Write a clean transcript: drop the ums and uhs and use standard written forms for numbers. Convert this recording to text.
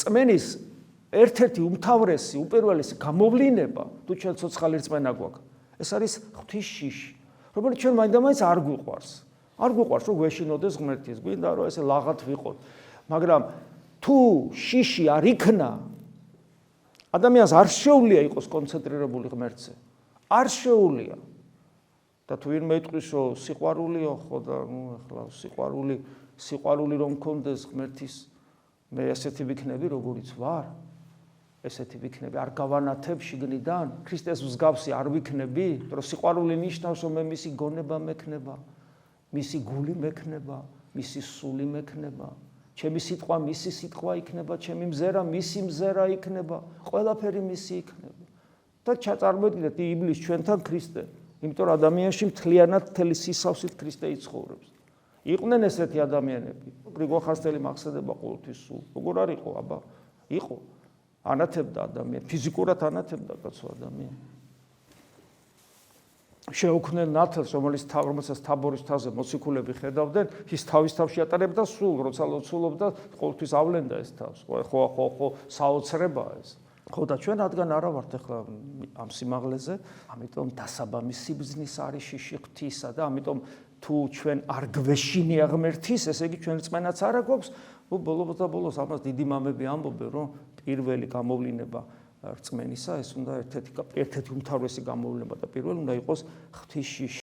რწმენის ერთ-ერთი უმთავრესი, უპირველესი გამოვლინება, თუ ჩვენ ცოცხალი რწმენა გვაქვს, ეს არის ღვთის შიში, რომელიც ჩვენ მაინდა-მაინც არ გვიყვარს. არ გვიყვარს, რომ გვეშინოდეს ღმერთის, გვინდა რომ ესე ლაღად ვიყოთ. მაგრამ თუ შიში არ იქნა, ადამიანს არ შეუძლია იყოს კონცენტრირებული ღმერთზე. არ შეუძლია. და თუ ვინმე იტყვის, რომ სიყვარულიო, ხო და ახლა სიყვარული რომ მქონდეს ღმერთის, მე ესეთი ვიქნები, როგორიც ვარ. ესეთი ვიქნები, არ გავანათებ შიგნიდან, ქრისტეს მსგავსი არ ვიქნები, რომ სიყვარული ნიშნავს, რომ მე მისი გონება მექნება, მისი გული მექნება, მისი სული მექნება, ჩემი სიტყვა მისი სიტყვა იქნება, ჩემი მზერა მისი მზერა იქნება, ყველაფერი მისი იქნება. და ჩაწარმოებდით იბლის ჩვენთან ქრისტე, იმიტომ რომ ადამიანში მთლიანად მთელი სისავსით ქრისტე იცხოვრებს. იყვნენ ესეთი ადამიანები, გრიგოლ ხანძთელი მახსენდება ყოველთვის სულ. როგორ არ იყო, აბა? იყო. ანათებდა ადამიანი, ფიზიკურად ანათებდა კაცო ადამიანი. შეუქმნენ ნათელს, რომელსაც თაბორის მთაზე მოციქულები ხედავდნენ, ის თავის თავში ატარებდა სულ, როცა ლოცულობდა, ყოველთვის ავლენდა ეს თავს. ხო, საოცრებაა ეს. ხო და ჩვენ რადგან არა ვართ ახლა ამ სიმაღლეზე, ამიტომ დასაბამი სიბრძნის არის შიში ღვთისა და ამიტომ თუ ჩვენ არ გვეშინია ღმერთის, ესე იგი ჩვენ რწმენაც არა გვაქვს, ბოლოს და ბოლოს ამას დიდი მამები ამბობენ, რომ პირველი გამოვლინება რწმენისა, ეს უნდა ერთ-ერთი უმთავრესი გამოვლინება და პირველი უნდა იყოს ღვთის შიში.